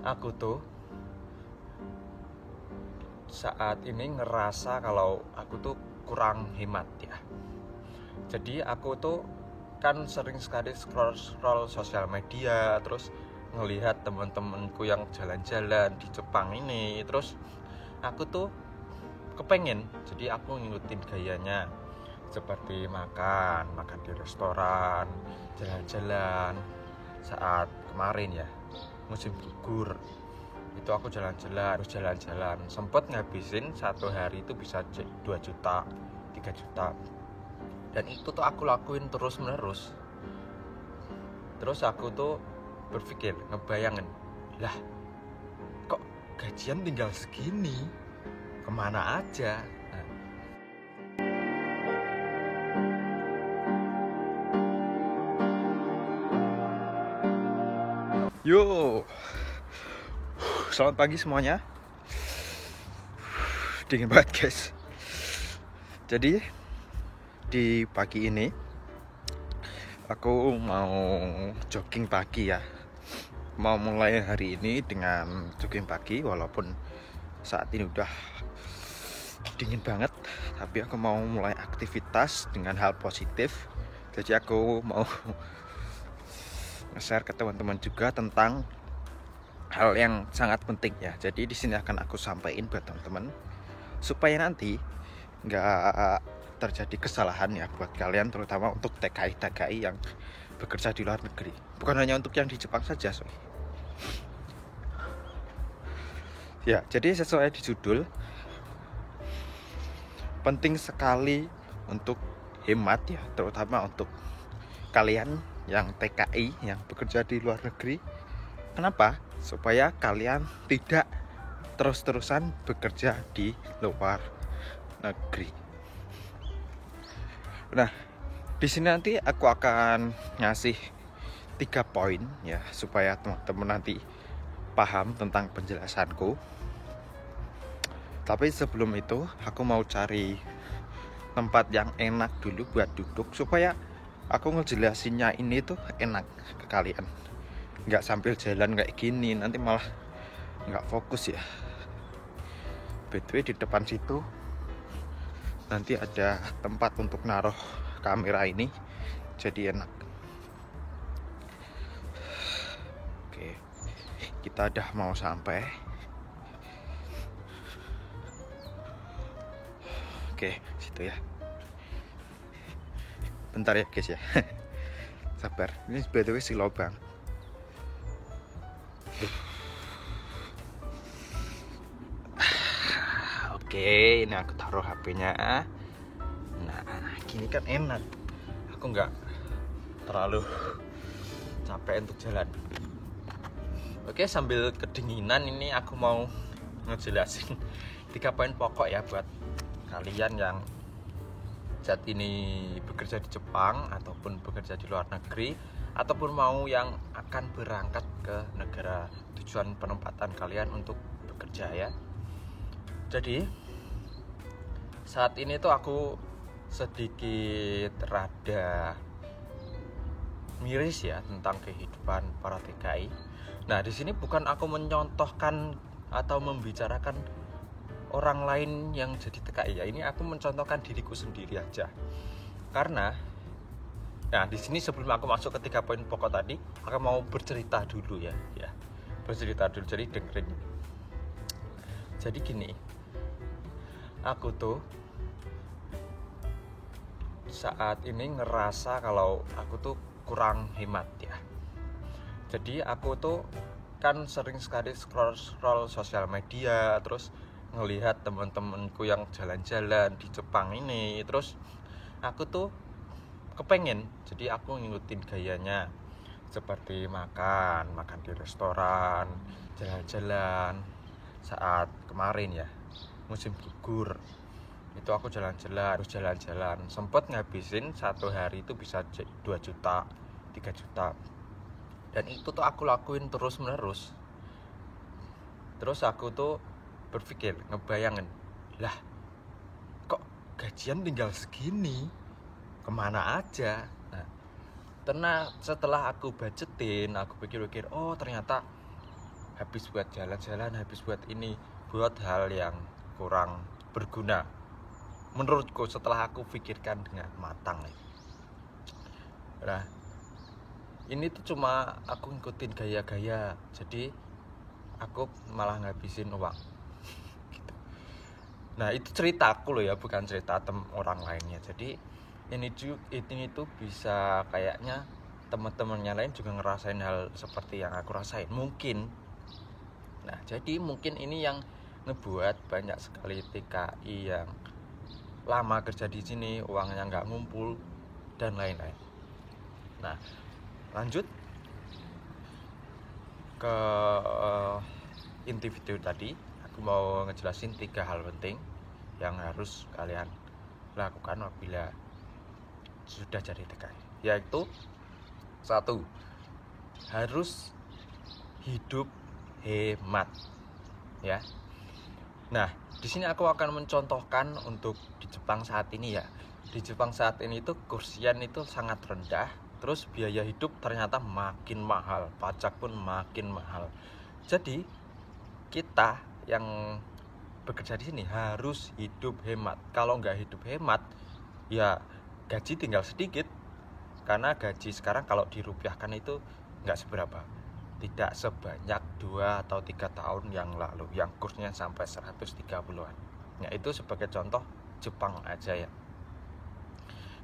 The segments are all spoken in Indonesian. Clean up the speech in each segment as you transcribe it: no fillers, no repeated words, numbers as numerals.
Aku tuh saat ini ngerasa kalau aku tuh kurang hemat ya. Jadi aku tuh kan sering sekali scroll sosial media, terus ngelihat teman-temanku yang jalan-jalan di Jepang ini. Terus aku tuh kepengen, jadi aku ngikutin gayanya, seperti makan di restoran, jalan-jalan. Saat kemarin ya, musim gugur, itu aku jalan-jalan sempet ngabisin satu hari itu bisa 2 juta 3 juta, dan itu tuh aku lakuin terus menerus. Terus aku tuh berpikir, ngebayangin, lah kok gajian tinggal segini, kemana aja. Nah, yo, selamat pagi semuanya. Dingin banget guys. Jadi di pagi ini aku mau jogging pagi ya. Mau mulai hari ini dengan jogging pagi, walaupun saat ini udah dingin banget, tapi aku mau mulai aktivitas dengan hal positif. Jadi aku mau nge-share ke teman-teman juga tentang hal yang sangat penting ya. Jadi di sini akan aku sampaikan buat teman-teman supaya nanti nggak terjadi kesalahan ya buat kalian, terutama untuk TKI yang bekerja di luar negeri. Bukan hanya untuk yang di Jepang saja, ya. Jadi sesuai di judul, penting sekali untuk hemat ya, terutama untuk kalian yang TKI yang bekerja di luar negeri. Kenapa? Supaya kalian tidak terus-terusan bekerja di luar negeri. Nah, di sini nanti aku akan ngasih 3 poin ya, supaya teman-teman nanti paham tentang penjelasanku. Tapi sebelum itu, aku mau cari tempat yang enak dulu buat duduk, supaya aku ngejelasinnya ini tuh enak ke kalian. Nggak sambil jalan kayak gini, nanti malah nggak fokus ya. BTW di depan situ nanti ada tempat untuk naruh kamera ini, jadi enak. Oke, kita udah mau sampai. Oke, situ ya. Bentar ya guys ya. Sabar, ini BTW si lobang. Oke, ini aku taruh HP-nya. Nah, gini kan enak. Aku nggak terlalu capek untuk jalan. Oke, sambil kedinginan ini aku mau ngejelasin 3 poin pokok ya buat kalian yang saat ini bekerja di Jepang ataupun bekerja di luar negeri, ataupun mau yang akan berangkat ke negara tujuan penempatan kalian untuk bekerja ya. Jadi saat ini tuh aku sedikit rada miris ya tentang kehidupan para TKI. Nah, di sini bukan aku menyontohkan atau membicarakan orang lain yang jadi TKI ya. Ini aku mencontohkan diriku sendiri aja. Karena nah, di sini sebelum aku masuk ke 3 poin pokok tadi, aku mau bercerita dulu ya. Bercerita dulu, jadi dengerin. Jadi gini, aku tuh saat ini ngerasa kalau aku tuh kurang hemat ya. Jadi aku tuh kan sering sekali scroll sosial media, terus ngelihat teman-temanku yang jalan-jalan di Jepang ini. Terus aku tuh kepengen, jadi aku ngikutin gayanya, seperti makan di restoran, jalan-jalan. Saat kemarin ya, musim gugur, itu aku jalan-jalan sempet ngabisin satu hari itu bisa 2 juta 3 juta, dan itu tuh aku lakuin terus menerus. Terus aku tuh berpikir, ngebayangin, lah kok gajian tinggal segini, kemana aja. Nah, setelah aku budgetin, aku pikir-pikir, oh ternyata habis buat jalan-jalan, habis buat ini, buat hal yang kurang berguna menurutku setelah aku pikirkan dengan matang. Nah, ini tuh cuma aku ngikutin gaya-gaya, jadi aku malah ngabisin uang gitu. Nah, itu cerita aku loh ya, bukan cerita orang lainnya. Jadi ini tuh bisa kayaknya teman-temannya lain juga ngerasain hal seperti yang aku rasain mungkin. Nah, jadi mungkin ini yang ngebuat banyak sekali TKI yang lama kerja di sini, uangnya nggak ngumpul dan lain-lain. Nah, lanjut ke inti video tadi. Aku mau ngejelasin 3 hal penting yang harus kalian lakukan apabila sudah jadi TKI, yaitu 1, harus hidup hemat ya. Nah, di sini aku akan mencontohkan untuk di Jepang saat ini ya. Di Jepang saat ini itu kursian itu sangat rendah, terus biaya hidup ternyata makin mahal, pajak pun makin mahal. Jadi kita yang bekerja di sini harus hidup hemat. Kalau nggak hidup hemat, ya gaji tinggal sedikit. Karena gaji sekarang kalau dirupiahkan itu nggak seberapa. Tidak sebanyak 2 atau 3 tahun yang lalu yang kursnya sampai 130-an. Nah, itu sebagai contoh Jepang aja ya.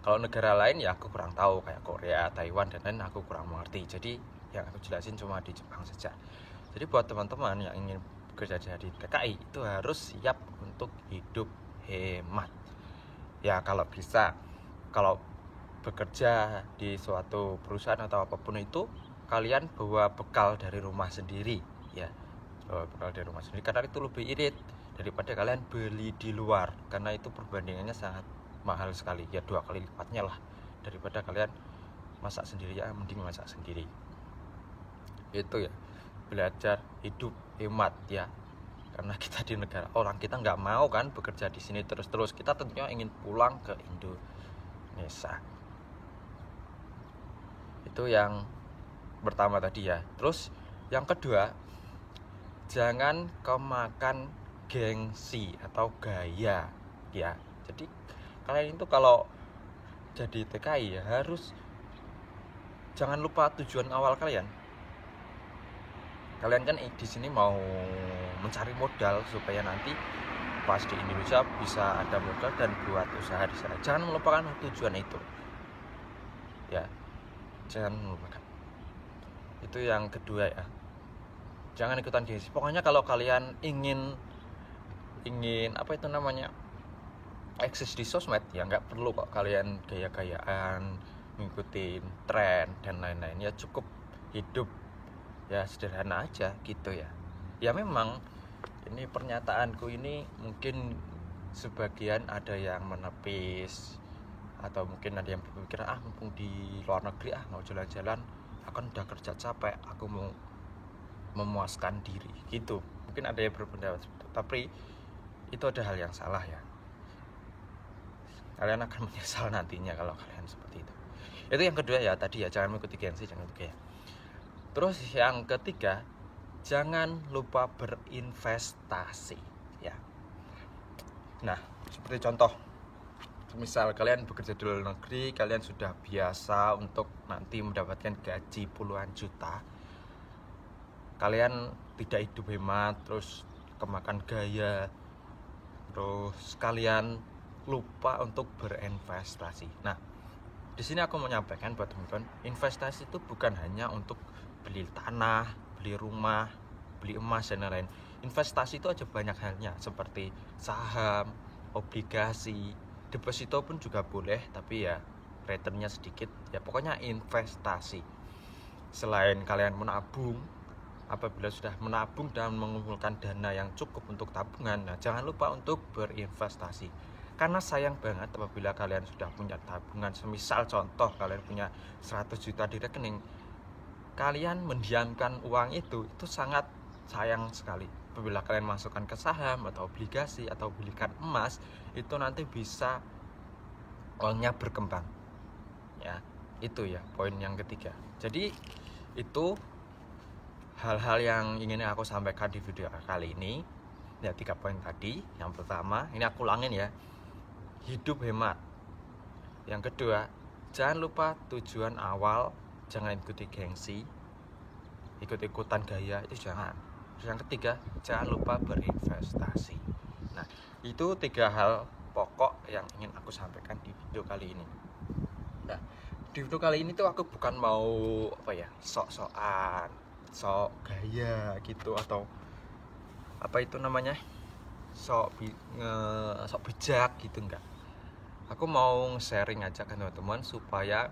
Kalau negara lain ya aku kurang tahu, kayak Korea, Taiwan dan lain aku kurang mengerti. Jadi yang aku jelasin cuma di Jepang saja. Jadi buat teman-teman yang ingin bekerja jadi TKI itu harus siap untuk hidup hemat. Ya kalau bisa, kalau bekerja di suatu perusahaan atau apapun itu, kalian bawa bekal dari rumah sendiri ya, bawa bekal dari rumah sendiri karena itu lebih irit daripada kalian beli di luar, karena itu perbandingannya sangat mahal sekali ya, 2 kali lipatnya lah daripada kalian masak sendiri. Ya mending masak sendiri. Itu ya, belajar hidup hemat ya, karena kita di negara orang, kita nggak mau kan bekerja di sini terus-terus, kita tentunya ingin pulang ke Indonesia. Itu yang pertama tadi ya. Terus yang kedua, jangan kemakan gengsi atau gaya ya. Jadi kalian itu kalau jadi TKI ya harus jangan lupa tujuan awal kalian. Kalian kan di sini mau mencari modal supaya nanti pas di Indonesia bisa ada modal dan buat usaha di sana. Jangan melupakan tujuan itu ya, jangan melupakan. Itu yang kedua ya, jangan ikutan gengsi. Pokoknya kalau kalian ingin apa itu namanya, eksis di sosmed ya, nggak perlu kok kalian gaya-gayaan ngikutin tren dan lain-lain ya. Cukup hidup ya sederhana aja gitu ya. Ya memang ini pernyataanku ini mungkin sebagian ada yang menepis, atau mungkin ada yang berpikiran mumpung di luar negeri mau jalan-jalan, akan udah kerja capek, aku mau memuaskan diri gitu. Mungkin ada yang berpendapat seperti itu, tapi itu ada hal yang salah ya. Kalian akan menyesal nantinya kalau kalian seperti itu. Itu yang kedua ya tadi ya, jangan mengikuti gengsi, jangan itu ya. Terus yang ketiga, jangan lupa berinvestasi ya. Nah, seperti contoh, misal kalian bekerja di luar negeri, kalian sudah biasa untuk nanti mendapatkan gaji puluhan juta, kalian tidak hidup hemat, terus kemakan gaya, terus kalian lupa untuk berinvestasi. Nah, di sini aku mau menyampaikan buat teman-teman, investasi itu bukan hanya untuk beli tanah, beli rumah, beli emas dan lain-lain. Investasi itu aja banyak halnya, seperti saham, obligasi, deposito pun juga boleh, tapi ya returnnya sedikit ya. Pokoknya investasi. Selain kalian menabung, apabila sudah menabung dan mengumpulkan dana yang cukup untuk tabungan, nah jangan lupa untuk berinvestasi. Karena sayang banget apabila kalian sudah punya tabungan, semisal contoh kalian punya 100 juta di rekening, kalian mendiamkan uang itu sangat sayang sekali. Apabila kalian masukkan ke saham atau obligasi atau belikan emas, itu nanti bisa uangnya berkembang ya. Itu ya poin yang ketiga. Jadi itu hal-hal yang ingin aku sampaikan di video kali ini ya 3 poin tadi. Yang pertama, ini aku ulangin ya, hidup hemat. Yang kedua, jangan lupa tujuan awal, jangan ikuti gengsi, ikut-ikutan gaya, itu jangan. Terus yang ketiga, jangan lupa berinvestasi. Nah, itu 3 hal pokok yang ingin aku sampaikan di video kali ini. Nah, di video kali ini tuh aku bukan mau sok-sokan, sok gaya gitu, atau apa itu namanya, sok bijak gitu, enggak. Aku mau sharing aja kan teman-teman, supaya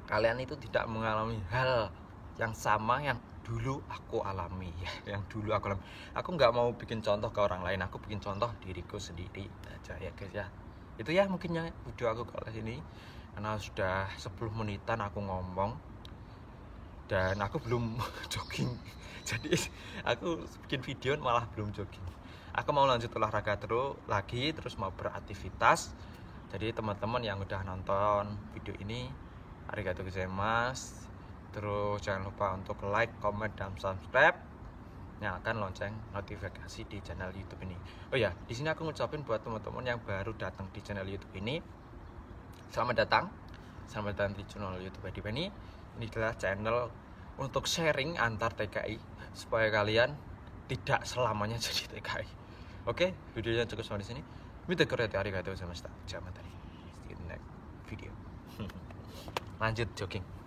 kalian itu tidak mengalami hal yang sama yang dulu aku alami ya, yang dulu aku alami. Aku nggak mau bikin contoh ke orang lain, aku bikin contoh diriku sendiri aja ya guys ya. Itu ya mungkinnya video aku kalau sini, karena sudah 10 menitan aku ngomong dan aku belum jogging. Jadi aku bikin video malah belum jogging. Aku mau lanjut olahraga terus mau beraktivitas. Jadi teman-teman yang udah nonton video ini, arigatou gozaimasu. Terus jangan lupa untuk like, comment, dan subscribe. Nyalakan lonceng notifikasi di channel YouTube ini. Oh ya, di sini aku ngucapin buat teman-teman yang baru datang di channel YouTube ini, selamat datang di channel YouTube Adi Penny. Ini adalah channel untuk sharing antar TKI supaya kalian tidak selamanya jadi TKI. Oke, videonya cukup sampai di sini. Minta koreksi arigatou gozaimashita. Jamatari. See you in the next video. Lanjut jogging.